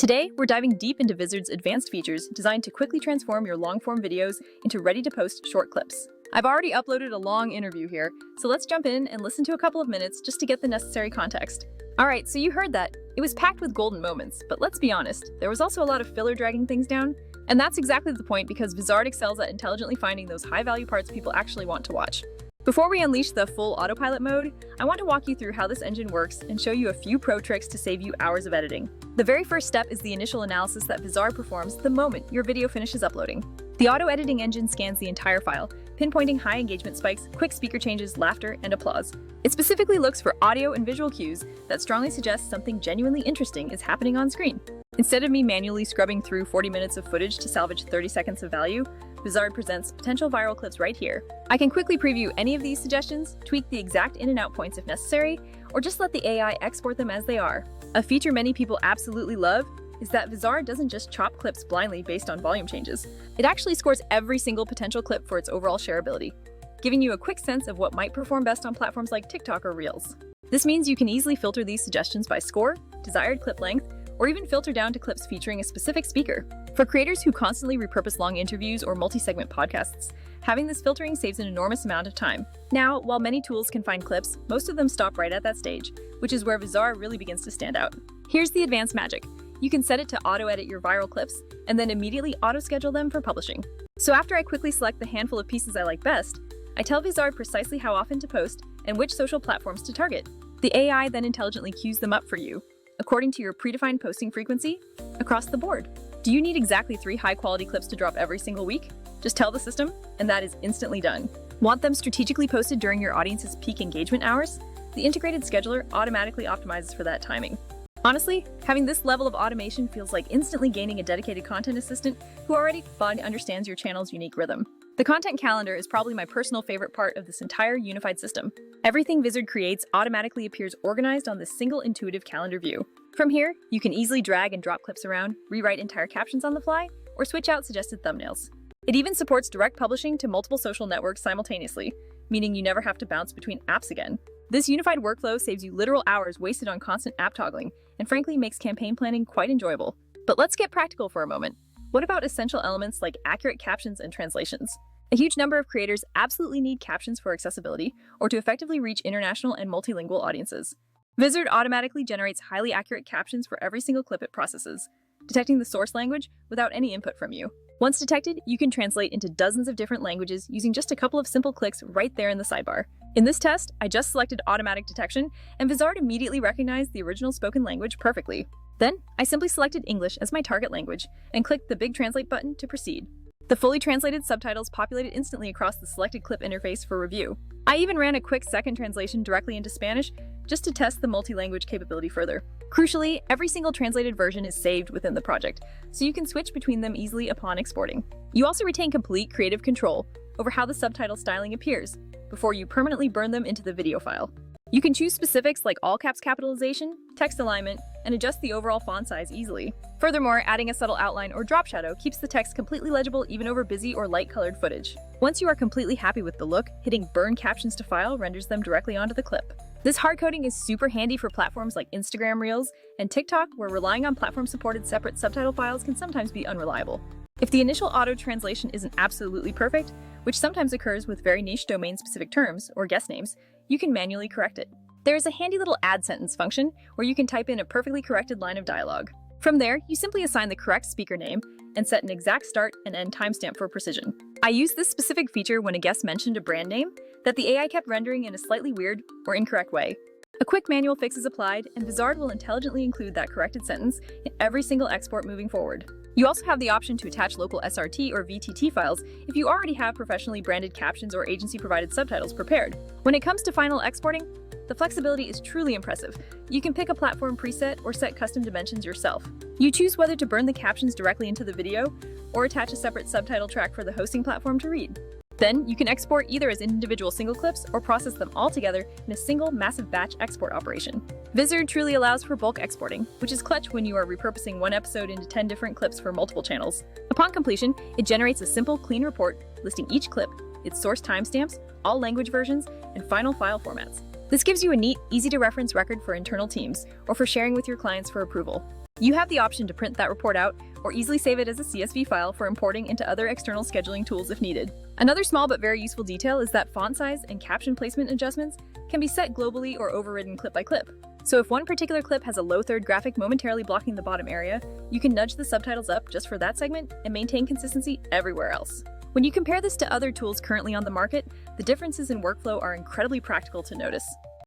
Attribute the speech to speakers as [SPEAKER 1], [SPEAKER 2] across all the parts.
[SPEAKER 1] Today, we're diving deep into Vizard's advanced features designed to quickly transform your long-form videos into ready-to-post short clips. I've already uploaded a long interview here, so let's jump in and listen to a couple of minutes just to get the necessary context. Alright, so you heard that. It was packed with golden moments, but let's be honest, there was also a lot of filler dragging things down. And that's exactly the point because Vizard excels at intelligently finding those high-value parts people actually want to watch. Before we unleash the full autopilot mode, I want to walk you through how this engine works and show you a few pro tricks to save you hours of editing. The very first step is the initial analysis that Vizard performs the moment your video finishes uploading. The auto-editing engine scans the entire file, pinpointing high engagement spikes, quick speaker changes, laughter, and applause. It specifically looks for audio and visual cues that strongly suggest something genuinely interesting is happening on screen. Instead of me manually scrubbing through 40 minutes of footage to salvage 30 seconds of value, Vizard presents potential viral clips right here. I can quickly preview any of these suggestions, tweak the exact in and out points if necessary, or just let the AI export them as they are. A feature many people absolutely love is that Vizard doesn't just chop clips blindly based on volume changes. It actually scores every single potential clip for its overall shareability, giving you a quick sense of what might perform best on platforms like TikTok or Reels. This means you can easily filter these suggestions by score, desired clip length, or even filter down to clips featuring a specific speaker. For creators who constantly repurpose long interviews or multi-segment podcasts, having this filtering saves an enormous amount of time. Now, while many tools can find clips, most of them stop right at that stage, which is where Vizard really begins to stand out. Here's the advanced magic. You can set it to auto-edit your viral clips, and then immediately auto-schedule them for publishing. So after I quickly select the handful of pieces I like best, I tell Vizard precisely how often to post and which social platforms to target. The AI then intelligently queues them up for you, according to your predefined posting frequency, across the board. Do you need exactly 3 high-quality clips to drop every single week? Just tell the system, and that is instantly done. Want them strategically posted during your audience's peak engagement hours? The integrated scheduler automatically optimizes for that timing. Honestly, having this level of automation feels like instantly gaining a dedicated content assistant who already understands your channel's unique rhythm. The content calendar is probably my personal favorite part of this entire unified system. Everything Vizard creates automatically appears organized on this single intuitive calendar view. From here, you can easily drag and drop clips around, rewrite entire captions on the fly, or switch out suggested thumbnails. It even supports direct publishing to multiple social networks simultaneously, meaning you never have to bounce between apps again. This unified workflow saves you literal hours wasted on constant app toggling, and frankly makes campaign planning quite enjoyable. But let's get practical for a moment. What about essential elements like accurate captions and translations? A huge number of creators absolutely need captions for accessibility or to effectively reach international and multilingual audiences. Vizard automatically generates highly accurate captions for every single clip it processes, detecting the source language without any input from you. Once detected, you can translate into dozens of different languages using just a couple of simple clicks right there in the sidebar. In this test, I just selected automatic detection, and Vizard immediately recognized the original spoken language perfectly. Then, I simply selected English as my target language and clicked the big translate button to proceed. The fully translated subtitles populated instantly across the selected clip interface for review. I even ran a quick second translation directly into Spanish just to test the multi-language capability further. Crucially, every single translated version is saved within the project, so you can switch between them easily upon exporting. You also retain complete creative control over how the subtitle styling appears before you permanently burn them into the video file. You can choose specifics like all caps capitalization, text alignment, and adjust the overall font size easily. Furthermore, adding a subtle outline or drop shadow keeps the text completely legible even over busy or light-colored footage. Once you are completely happy with the look, hitting Burn Captions to File renders them directly onto the clip. This hard coding is super handy for platforms like Instagram Reels and TikTok, where relying on platform-supported separate subtitle files can sometimes be unreliable. If the initial auto-translation isn't absolutely perfect, which sometimes occurs with very niche domain-specific terms or guest names, you can manually correct it. There is a handy little add sentence function where you can type in a perfectly corrected line of dialogue. From there, you simply assign the correct speaker name and set an exact start and end timestamp for precision. I used this specific feature when a guest mentioned a brand name that the AI kept rendering in a slightly weird or incorrect way. A quick manual fix is applied, and Vizard will intelligently include that corrected sentence in every single export moving forward. You also have the option to attach local SRT or VTT files if you already have professionally branded captions or agency-provided subtitles prepared. When it comes to final exporting, the flexibility is truly impressive. You can pick a platform preset or set custom dimensions yourself. You choose whether to burn the captions directly into the video or attach a separate subtitle track for the hosting platform to read. Then, you can export either as individual single clips or process them all together in a single massive batch export operation. Vizard truly allows for bulk exporting, which is clutch when you are repurposing one episode into 10 different clips for multiple channels. Upon completion, it generates a simple, clean report listing each clip, its source timestamps, all language versions, and final file formats. This gives you a neat, easy-to-reference record for internal teams or for sharing with your clients for approval. You have the option to print that report out or easily save it as a CSV file for importing into other external scheduling tools if needed. Another small but very useful detail is that font size and caption placement adjustments can be set globally or overridden clip by clip. So if one particular clip has a low third graphic momentarily blocking the bottom area, you can nudge the subtitles up just for that segment and maintain consistency everywhere else. When you compare this to other tools currently on the market, the differences in workflow are incredibly practical to notice.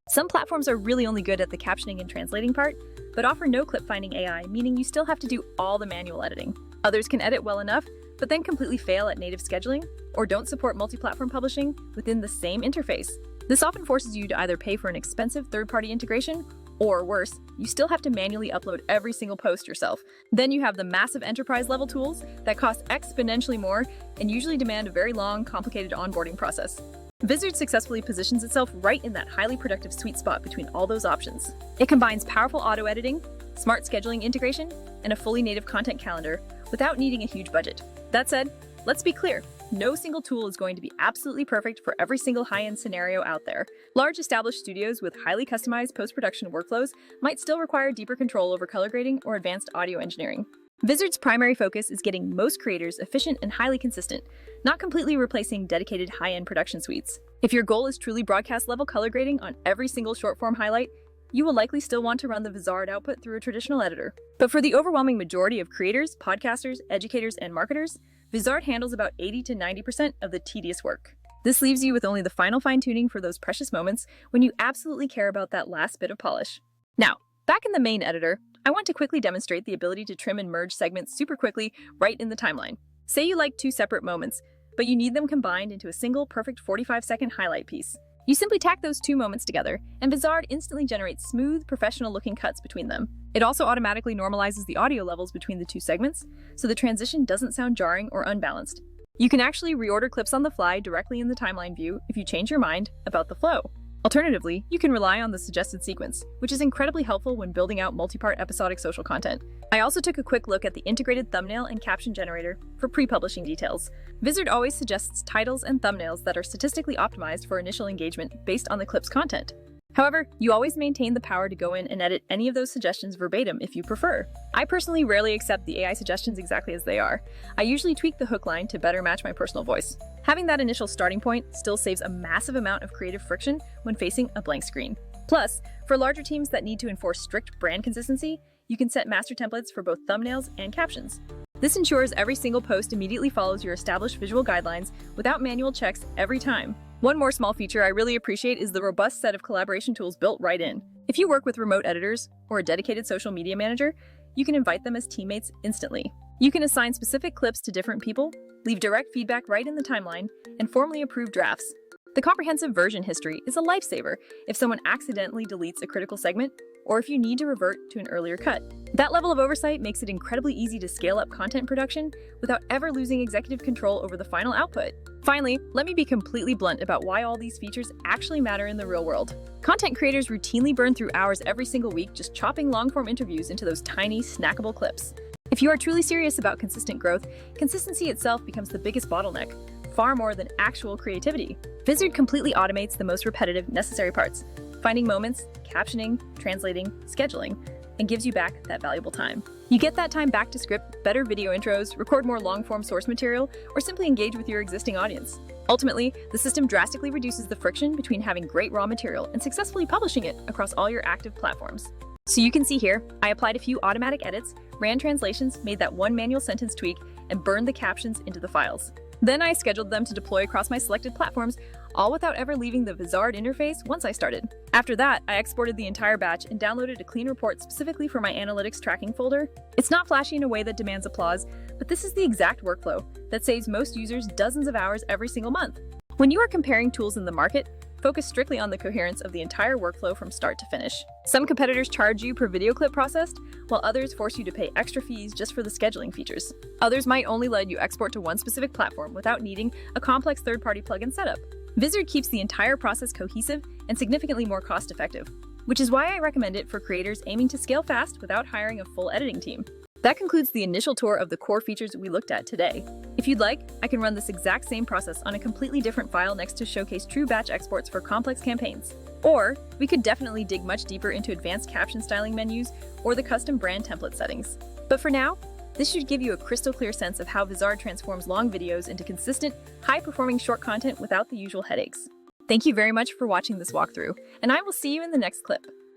[SPEAKER 1] Some platforms are really only good at the captioning and translating part, but offer no clip finding AI, meaning you still have to do all the manual editing. Others can edit well enough, but then completely fail at native scheduling, or don't support multi-platform publishing within the same interface. This often forces you to either pay for an expensive third-party integration, or worse, you still have to manually upload every single post yourself. Then you have the massive enterprise-level tools that cost exponentially more and usually demand a very long, complicated onboarding process. Vizard successfully positions itself right in that highly productive sweet spot between all those options. It combines powerful auto-editing, smart scheduling integration, and a fully native content calendar without needing a huge budget. That said, let's be clear, no single tool is going to be absolutely perfect for every single high-end scenario out there. Large established studios with highly customized post-production workflows might still require deeper control over color grading or advanced audio engineering. Vizard's primary focus is getting most creators efficient and highly consistent, not completely replacing dedicated high-end production suites. If your goal is truly broadcast-level color grading on every single short-form highlight, you will likely still want to run the Vizard output through a traditional editor. But for the overwhelming majority of creators, podcasters, educators, and marketers, Vizard handles about 80 to 90% of the tedious work. This leaves you with only the final fine-tuning for those precious moments when you absolutely care about that last bit of polish. Now, back in the main editor, I want to quickly demonstrate the ability to trim and merge segments super quickly right in the timeline. Say you like two separate moments, but you need them combined into a single perfect 45-second highlight piece. You simply tack those two moments together, and Vizard instantly generates smooth, professional-looking cuts between them. It also automatically normalizes the audio levels between the two segments, so the transition doesn't sound jarring or unbalanced. You can actually reorder clips on the fly directly in the timeline view if you change your mind about the flow. Alternatively, you can rely on the suggested sequence, which is incredibly helpful when building out multi-part episodic social content. I also took a quick look at the integrated thumbnail and caption generator for pre-publishing details. Vizard always suggests titles and thumbnails that are statistically optimized for initial engagement based on the clip's content. However, you always maintain the power to go in and edit any of those suggestions verbatim if you prefer. I personally rarely accept the AI suggestions exactly as they are. I usually tweak the hook line to better match my personal voice. Having that initial starting point still saves a massive amount of creative friction when facing a blank screen. Plus, for larger teams that need to enforce strict brand consistency, you can set master templates for both thumbnails and captions. This ensures every single post immediately follows your established visual guidelines without manual checks every time. One more small feature I really appreciate is the robust set of collaboration tools built right in. If you work with remote editors or a dedicated social media manager, you can invite them as teammates instantly. You can assign specific clips to different people, leave direct feedback right in the timeline, and formally approve drafts. The comprehensive version history is a lifesaver if someone accidentally deletes a critical segment or if you need to revert to an earlier cut. That level of oversight makes it incredibly easy to scale up content production without ever losing executive control over the final output. Finally, let me be completely blunt about why all these features actually matter in the real world. Content creators routinely burn through hours every single week just chopping long-form interviews into those tiny, snackable clips. If you are truly serious about consistent growth, consistency itself becomes the biggest bottleneck, far more than actual creativity. Vizard completely automates the most repetitive, necessary parts, finding moments, captioning, translating, scheduling, and gives you back that valuable time. You get that time back to script better video intros, record more long-form source material, or simply engage with your existing audience. Ultimately, the system drastically reduces the friction between having great raw material and successfully publishing it across all your active platforms. So you can see here, I applied a few automatic edits, ran translations, made that one manual sentence tweak, and burned the captions into the files. Then I scheduled them to deploy across my selected platforms, all without ever leaving the Vizard interface once I started. After that, I exported the entire batch and downloaded a clean report specifically for my analytics tracking folder. It's not flashy in a way that demands applause, but this is the exact workflow that saves most users dozens of hours every single month. When you are comparing tools in the market, focus strictly on the coherence of the entire workflow from start to finish. Some competitors charge you per video clip processed, while others force you to pay extra fees just for the scheduling features. Others might only let you export to one specific platform without needing a complex third-party plugin setup. Vizard keeps the entire process cohesive and significantly more cost-effective, which is why I recommend it for creators aiming to scale fast without hiring a full editing team. That concludes the initial tour of the core features we looked at today. If you'd like, I can run this exact same process on a completely different file next to showcase true batch exports for complex campaigns. Or, we could definitely dig much deeper into advanced caption styling menus or the custom brand template settings. But for now, this should give you a crystal clear sense of how Vizard transforms long videos into consistent, high-performing short content without the usual headaches. Thank you very much for watching this walkthrough, and I will see you in the next clip.